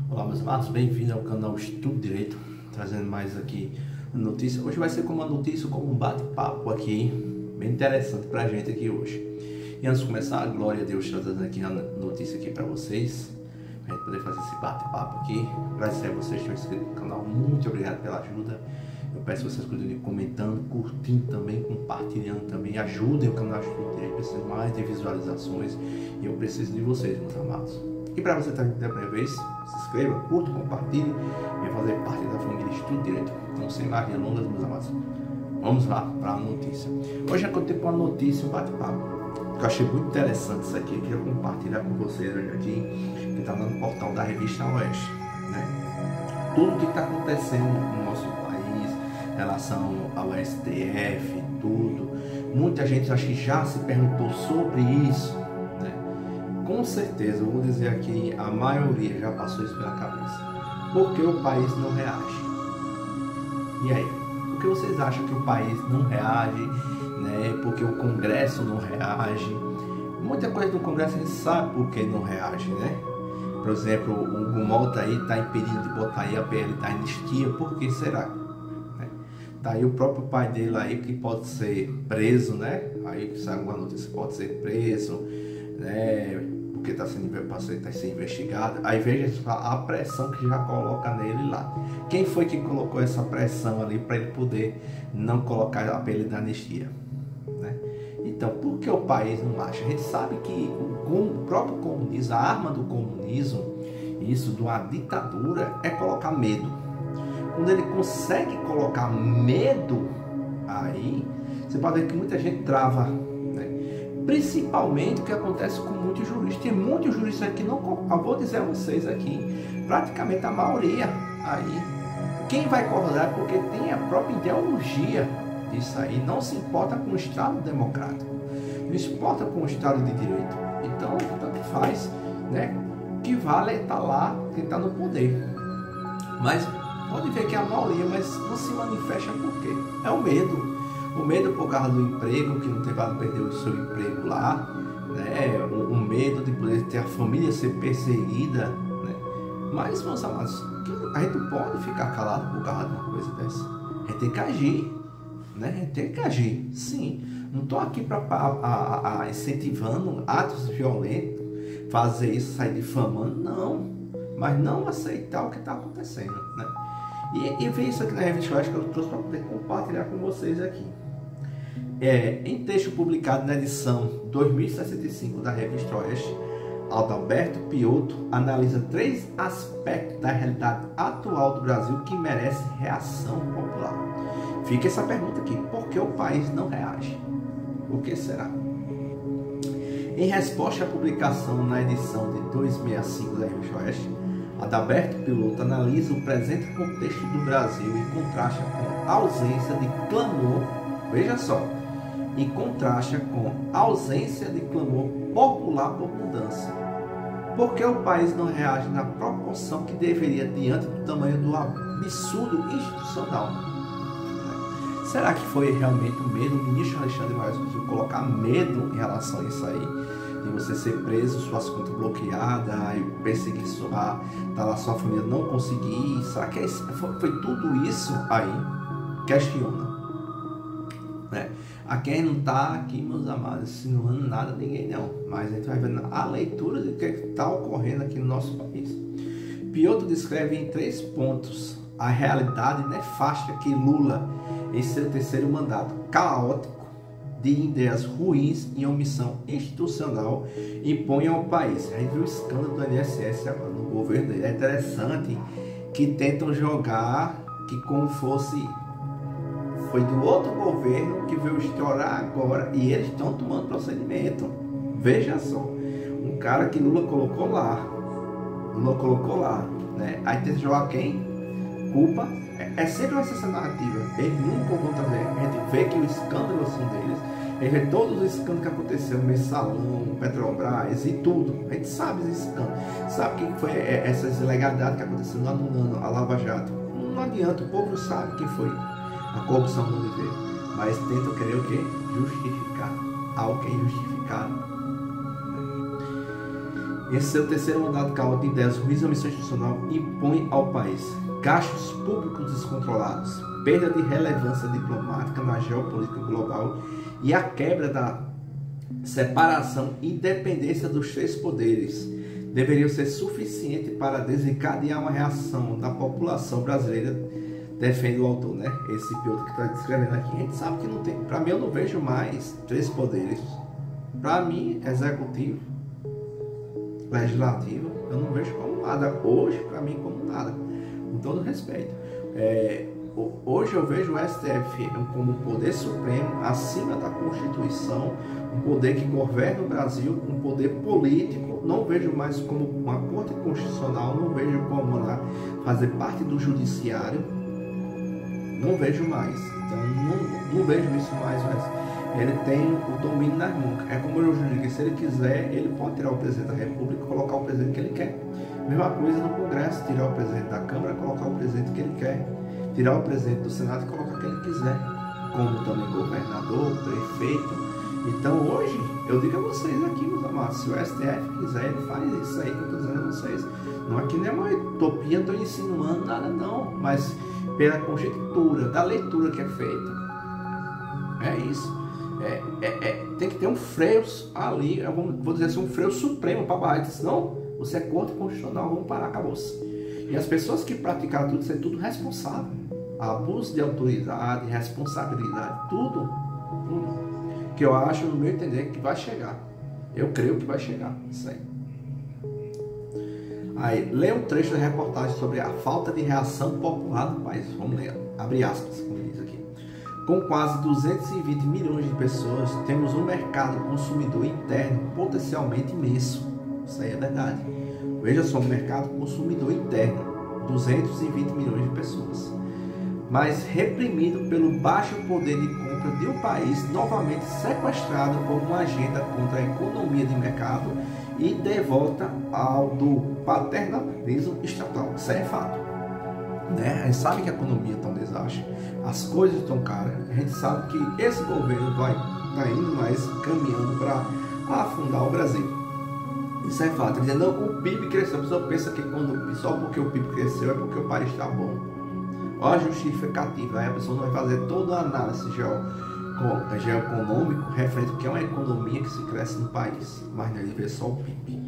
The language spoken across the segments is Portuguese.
Olá meus amados, bem-vindos ao canal Estudo Direito, trazendo mais aqui notícia. Hoje vai ser como uma notícia, como um bate-papo aqui, bem interessante pra gente aqui hoje. E antes de começar, a glória a Deus trazendo aqui a notícia aqui pra vocês, pra gente poder fazer esse bate-papo aqui. Agradecer a vocês que estão inscritos no canal, muito obrigado pela ajuda. Eu peço que vocês continuem comentando, curtindo também, compartilhando também, ajudem o canal Estudo Direito, precisa mais de visualizações e eu preciso de vocês, meus amados. E para você estar aqui pela primeira vez, se inscreva, curta, compartilhe e fazer parte da família Estudo Direito. Então, sem mais delongas, meus amados, vamos lá para a notícia. Hoje eu contei com uma notícia, um bate-papo, que eu achei muito interessante isso aqui. Eu queria compartilhar com vocês hoje aqui, que está no portal da Revista Oeste, né? Tudo que está acontecendo no nosso país, em relação ao STF, tudo. Muita gente acho que já se perguntou sobre isso. Com certeza, eu vou dizer aqui, a maioria já passou isso pela cabeça. Por que o país não reage? E aí? Por que vocês acham que o país não reage? Né? Porque o Congresso não reage? Muita coisa do Congresso a gente sabe por que não reage, né? Por exemplo, o Gumolta aí está impedindo de botar aí a PL da anistia. Por que será? Tá aí o próprio pai dele aí que pode ser preso, né? Aí que sai uma notícia, pode ser preso, né? Porque está sendo investigado. Aí veja a pressão que já coloca nele lá. Quem foi que colocou essa pressão ali para ele poder não colocar a PL da anistia, né? Então, por que o país não acha? A gente sabe que o próprio comunismo, a arma do comunismo, isso de uma ditadura, é colocar medo. Quando ele consegue colocar medo, aí você pode ver que muita gente trava, né? Principalmente o que acontece com muitos juristas. Tem muitos juristas aqui, não, eu vou dizer a vocês aqui, praticamente a maioria aí, quem vai concordar porque tem a própria ideologia disso aí, não se importa com o Estado democrático, não se importa com o Estado de Direito. Então, tanto faz, né? Que vale é estar lá, quem está no poder. Mas pode ver que a maioria, mas não se manifesta por quê? É o medo. O medo por causa do emprego, que não tem para perder o seu emprego lá, né? O medo de poder ter a família ser perseguida, né? Mas, meus amados, a gente não pode ficar calado por causa de uma coisa dessa. A gente tem que agir, né? A gente tem que agir, sim. Não estou aqui para incentivando atos violentos, fazer isso, sair difamando, não. Mas não aceitar o que está acontecendo, né? E ver isso aqui na Revista Oeste que eu trouxe para poder compartilhar com vocês aqui. Em texto publicado na edição 2065 da Revista Oeste, Adalberto Piotto analisa 3 aspectos da realidade atual do Brasil que merece reação popular. Fica essa pergunta aqui: por que o país não reage? Por que será? Em resposta à publicação na edição de 2065 da Revista Oeste, Adalberto Piotto analisa o presente contexto do Brasil e contrasta com a ausência de clamor, veja só, e contrasta com a ausência de clamor popular por mudança. Por que o país não reage na proporção que deveria diante do tamanho do absurdo institucional? Será que foi realmente o medo? O ministro Alexandre Moraes conseguiu colocar medo em relação a isso aí? De você ser preso, suas contas bloqueadas, perseguir tá lá sua família não conseguir. Será que foi tudo isso aí? Questiona, né? A quem não está aqui, meus amados, insinuando nada a ninguém não, mas a gente vai vendo a leitura do que está ocorrendo aqui no nosso país. Piotto descreve em 3 pontos a realidade nefasta que Lula, em seu 3º mandato caótico, de ideias ruins e omissão institucional, impõe ao país. A gente viu o escândalo do INSS agora no governo dele. É interessante que tentam jogar que como fosse foi do outro governo que veio estourar agora e eles estão tomando procedimento. Veja só, um cara que Lula colocou lá, né? Aí tenta jogar quem? Culpa. Sempre vai ser essa narrativa. Eles nunca vão trazer. A gente vê que os escândalos são deles. A gente vê todos os escândalos que aconteceram, Mensalão, Petrobras e tudo. A gente sabe os escândalos. Sabe o que foi essas ilegalidades que aconteceram anulando a Lava Jato? Não adianta, o povo sabe quem foi a corrupção do governo. Mas tentam querer o quê? Justificar algo que é injustificado. Esse seu terceiro mandato caótico de ideias ruins à missão institucional impõe ao país gastos públicos descontrolados, perda de relevância diplomática na geopolítica global e a quebra da separação e independência dos três poderes deveriam ser suficiente para desencadear uma reação da população brasileira, defende o autor, né? Esse Piotr que está descrevendo aqui. A gente sabe que não tem, para mim eu não vejo mais três poderes. Para mim, executivo, legislativo, eu não vejo como nada. Hoje, para mim, como nada. Com todo respeito. Hoje eu vejo o STF como um poder supremo, acima da Constituição, um poder que governa o Brasil, um poder político. Não vejo mais como uma corte constitucional, não vejo como fazer parte do judiciário. Não vejo mais. Então, não vejo isso mais. Mas ele tem o domínio nas mãos. É como eu digo, se ele quiser, ele pode tirar o presidente da República e colocar o presidente que ele quer. Mesma coisa no Congresso, tirar o presidente da Câmara e colocar o presidente que ele quer. Tirar o presidente do Senado e colocar quem ele quiser. Como também governador, prefeito. Então hoje, eu digo a vocês aqui, meus amados, se o STF quiser, ele faz isso aí que eu estou dizendo a vocês. Não é que nem uma utopia, não estou insinuando nada não, mas pela conjectura, da leitura que é feita. É isso. Tem que ter um freio ali, vou dizer assim, um freio supremo para barrar, senão você é contra o constitucional, vamos parar, acabou-se. E as pessoas que praticaram tudo, isso é tudo responsável. Abuso de autoridade, responsabilidade, tudo. Que eu acho, no meu entender, que vai chegar. Eu creio que vai chegar, isso aí. Aí, leia um trecho da reportagem sobre a falta de reação popular no país. Vamos ler, abre aspas, como diz aqui. Com quase 220 milhões de pessoas, temos um mercado consumidor interno potencialmente imenso. Isso aí é verdade. Veja só, um mercado consumidor interno, 220 milhões de pessoas. Mas reprimido pelo baixo poder de compra de um país novamente sequestrado por uma agenda contra a economia de mercado e de volta ao do paternalismo estatal. Isso aí é fato. Né? A gente sabe que a economia está um desastre, as coisas estão caras, a gente sabe que esse governo vai estar indo mais caminhando para afundar o Brasil. Isso é fato. Dizer, não, o PIB cresceu, a pessoa pensa que só porque o PIB cresceu é porque o país está bom. Olha a justificativa, aí a pessoa não vai fazer toda a análise geoeconômico referente ao que é uma economia que se cresce no país, mas não, ele vê só o PIB.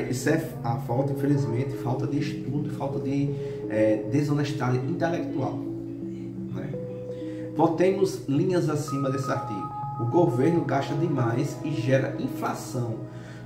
Isso é a falta, infelizmente, falta de estudo, falta de desonestidade intelectual. Né? Botemos linhas acima desse artigo. O governo gasta demais e gera inflação,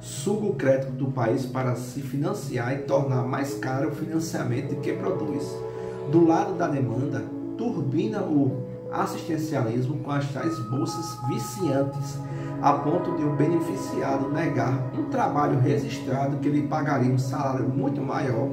suga o crédito do país para se financiar e tornar mais caro o financiamento de que produz. Do lado da demanda, turbina o assistencialismo com as tais bolsas viciantes, a ponto de o beneficiado negar um trabalho registrado que lhe pagaria um salário muito maior,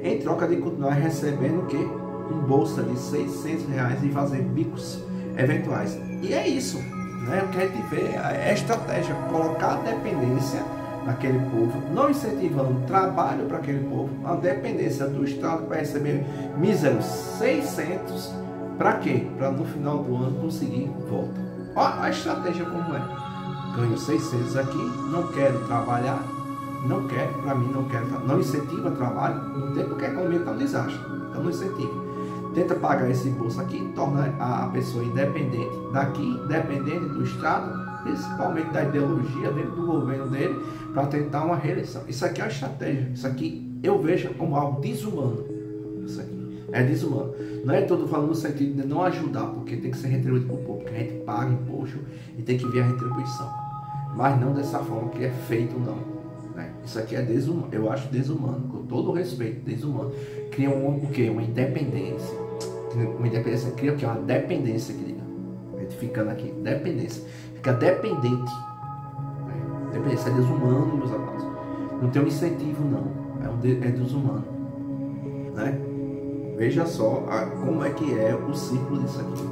em troca de continuar recebendo o quê? Um bolsa de R$600 e fazer bicos eventuais. E é isso, né? O que a gente vê é a estratégia, colocar a dependência naquele povo, não incentivando trabalho para aquele povo, a dependência do Estado para receber míseros 600, para quê? Para no final do ano conseguir volta. Olha a estratégia como é. Ganho 600 aqui, não quero trabalhar, não quero, para mim não quero, não incentiva trabalho, não tem porque a economia está um desastre, então não incentiva. Tenta pagar esse bolso aqui, torna a pessoa independente daqui, dependente do Estado, principalmente da ideologia dele, do governo dele, para tentar uma reeleição. Isso aqui é uma estratégia, isso aqui eu vejo como algo desumano. Isso aqui é desumano. Não é todo falando no sentido de não ajudar, porque tem que ser retribuído para o povo, porque a gente paga imposto e tem que ver a retribuição. Mas não dessa forma que é feito, não. Né? Isso aqui é desumano, eu acho desumano, com todo o respeito, desumano. Cria o quê? Uma independência. Uma independência cria o quê? Uma dependência, querida. A gente ficando aqui, dependência. Fica dependente. Né? Dependência é desumano, meus amados. Não tem um incentivo, não. É desumano. Né? Veja só como é que é o ciclo disso aqui.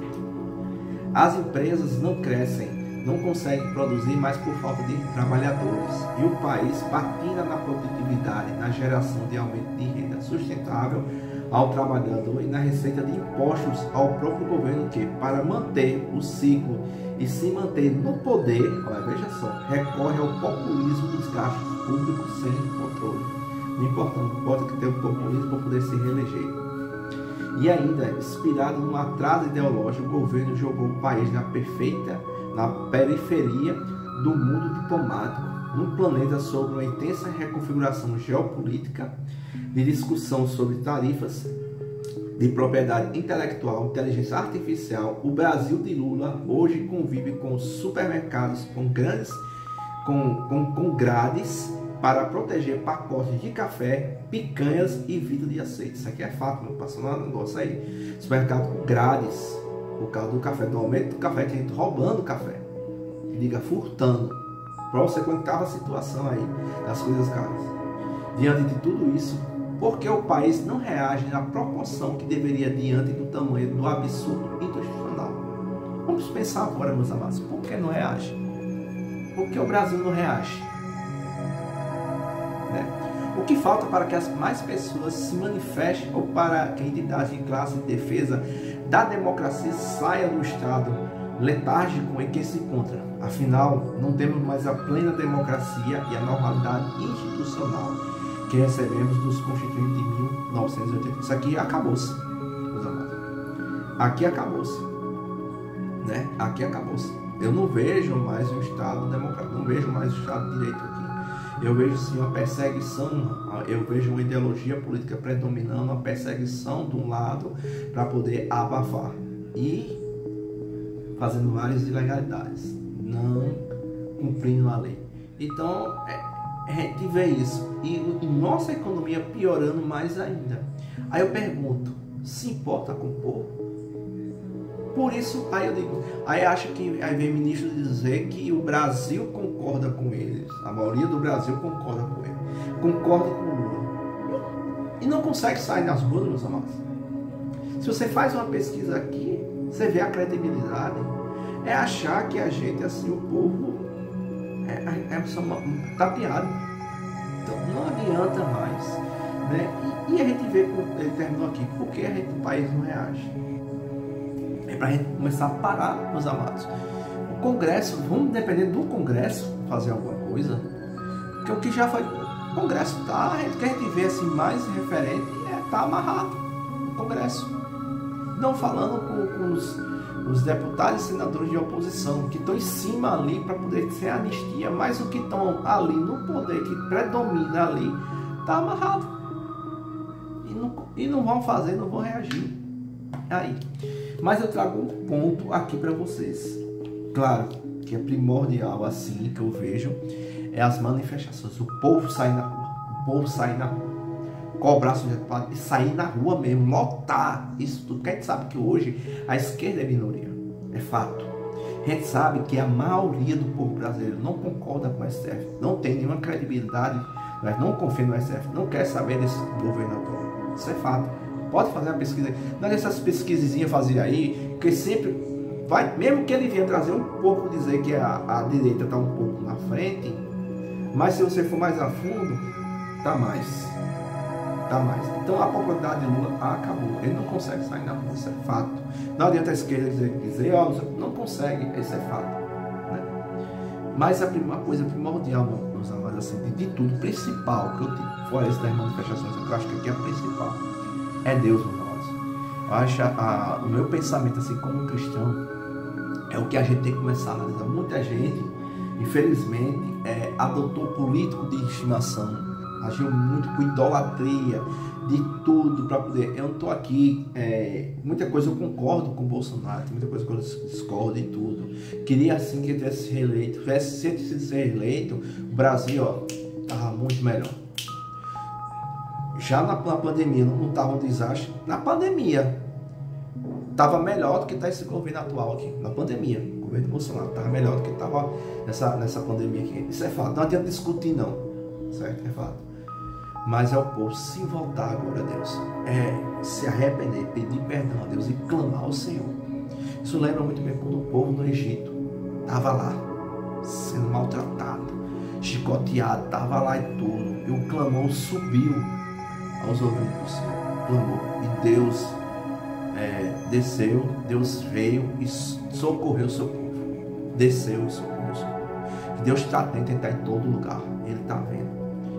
As empresas não crescem, não conseguem produzir mais por falta de trabalhadores. E o país patina na produtividade, na geração de aumento de renda sustentável ao trabalhador e na receita de impostos ao próprio governo, que para manter o ciclo e se manter no poder, olha, veja só, recorre ao populismo dos gastos. público sem controle. Não importa que tenha o populismo para poder se reeleger. E ainda, inspirado num atraso ideológico, o governo jogou o país na periferia do mundo diplomático, num planeta sobre uma intensa reconfiguração geopolítica, de discussão sobre tarifas de propriedade intelectual, inteligência artificial. O Brasil de Lula hoje convive com supermercados com grades para proteger pacotes de café, picanhas e vidro de azeite. Isso aqui é fato, não passou um negócio aí. Supermercado com grades por causa do café, do aumento do café, tem gente roubando café, liga furtando, para você contar a situação aí das coisas caras. Diante de tudo isso, por que o país não reage na proporção que deveria diante do tamanho do absurdo institucional? Vamos pensar agora, meus amados, por que não reage? Por que o Brasil não reage? O que falta para que as mais pessoas se manifestem ou para que a entidade de classe de defesa da democracia saia do estado letárgico em que se encontra? Afinal, não temos mais a plena democracia e a normalidade institucional que recebemos dos constituintes de 1980. Isso aqui acabou-se, meus amados. Aqui acabou-se. Né? Aqui acabou-se. Eu não vejo mais um Estado democrático, não vejo mais o Estado de Direito aqui. Eu vejo sim uma perseguição, eu vejo uma ideologia política predominando, uma perseguição de um lado para poder abafar e fazendo várias ilegalidades, não cumprindo a lei. Então, a gente vê isso e nossa economia piorando mais ainda. Aí eu pergunto, se importa com o povo? Por isso, aí eu digo, aí acha que aí vem ministro dizer que o Brasil concorda com eles, a maioria do Brasil concorda com ele, concorda com o Lula e não consegue sair nas ruas, meus amados. Se você faz uma pesquisa aqui, você vê a credibilidade, é achar que a gente, assim, o povo é só tapeado. Então não adianta mais, né? E a gente vê, ele terminou aqui, por que o país não reage? É para a gente começar a parar, meus amados. O Congresso, vamos depender do Congresso fazer alguma coisa, porque o que já foi, o Congresso tá, o que a gente vê assim mais referente tá amarrado, o Congresso. Não falando com os deputados e senadores de oposição, que estão em cima ali para poder ser anistia, mas o que estão ali no poder, que predomina ali, tá amarrado. E não vão fazer, não vão reagir. Aí. Mas eu trago um ponto aqui para vocês. Claro que é primordial, assim, que eu vejo, é as manifestações. O povo sair na rua. O povo sair na rua. Cobrar sujeito para e sair na rua mesmo. Lotar isso tudo. Porque a gente sabe que hoje a esquerda é minoria. É fato. A gente sabe que a maioria do povo brasileiro não concorda com o STF. Não tem nenhuma credibilidade. Mas não confia no STF. Não quer saber desse governo atual. Isso é fato. Pode fazer a pesquisa aí. Não é essas pesquisinhas fazer aí, porque sempre vai, mesmo que ele venha trazer um pouco, dizer que a direita está um pouco na frente, mas se você for mais a fundo, tá mais. Então a popularidade de Lula acabou. Ele não consegue sair na rua, isso é fato. Não adianta a esquerda dizer não consegue, isso é fato. Né? Mas a coisa primordial, meus amados, assim, de tudo, principal, que eu digo, fora isso das manifestações, eu acho que aqui é a principal. É Deus, meus amados. Eu acho o meu pensamento, assim, como cristão, é o que a gente tem que começar a analisar. Muita gente, infelizmente, adotou político de estimação, agiu muito com idolatria de tudo para poder. Eu não estou aqui, muita coisa eu concordo com o Bolsonaro, tem muita coisa que eu discordo e tudo. Queria, assim, que ele tivesse reeleito. Se ele tivesse ser reeleito, o Brasil, estava muito melhor. Já na pandemia não estava um desastre. Na pandemia estava melhor do que está esse governo atual aqui. Na pandemia, o governo Bolsonaro estava melhor do que estava nessa pandemia aqui. Isso é fato. Não adianta discutir não. Certo? É fato. Mas é o povo se voltar agora a Deus. Se arrepender, pedir perdão a Deus e clamar ao Senhor. Isso lembra muito bem quando o povo no Egito estava lá, sendo maltratado, chicoteado, estava lá e tudo. E o clamor subiu aos ouvidos do Senhor, clamou, e Deus desceu, Deus veio e socorreu o seu povo, desceu e socorreu o seu povo. Deus está atento, Ele está em todo lugar, Ele está vendo.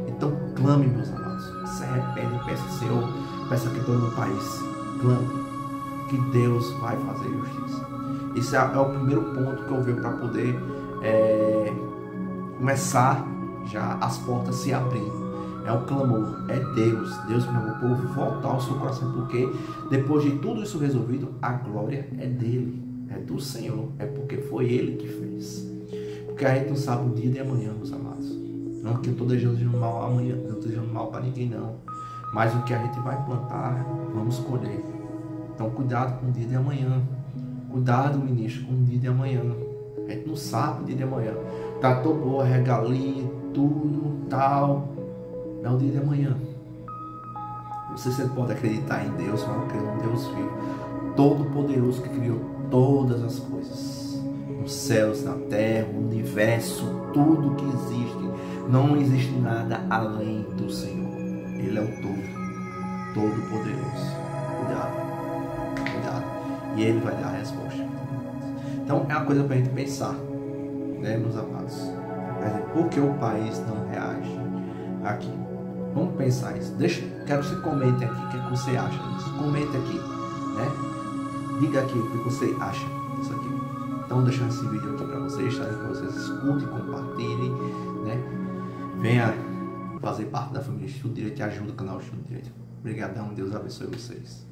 Então clame, meus amados. Se arrepende e peça, Senhor, peça que todo o país clame, que Deus vai fazer justiça. Esse é o primeiro ponto que eu vejo para poder começar já as portas se abrindo. É o clamor, é Deus clamou o povo voltar ao seu coração, porque depois de tudo isso resolvido, a glória é dele, é do Senhor, é porque foi ele que fez. Porque a gente não sabe o dia de amanhã, meus amados. Não que eu estou desejando mal amanhã, não estou desejando mal para ninguém, não. Mas o que a gente vai plantar, vamos colher. Então cuidado com o dia de amanhã. Cuidado, ministro, com o dia de amanhã. A gente não sabe o dia de amanhã. Tá tão boa, regalia, tudo, tal. É o dia de amanhã. Não sei se você pode acreditar em Deus, mas eu creio em Deus vivo, todo-poderoso, que criou todas as coisas, nos céus, na terra, o universo, tudo que existe. Não existe nada além do Senhor. Ele é o todo-poderoso. Cuidado. E Ele vai dar a resposta. Então é uma coisa para a gente pensar, né, meus amados? Por que o país não reage aqui? Vamos pensar isso. Quero que você comente aqui o que você acha disso. Comente aqui, né? Diga aqui o que você acha disso aqui. Então, deixando esse vídeo aqui para vocês, tá? Que vocês escutem, compartilhem, né? Venha fazer parte da família Estudo Direito e ajuda o canal Estudo Direito. Obrigadão, Deus abençoe vocês.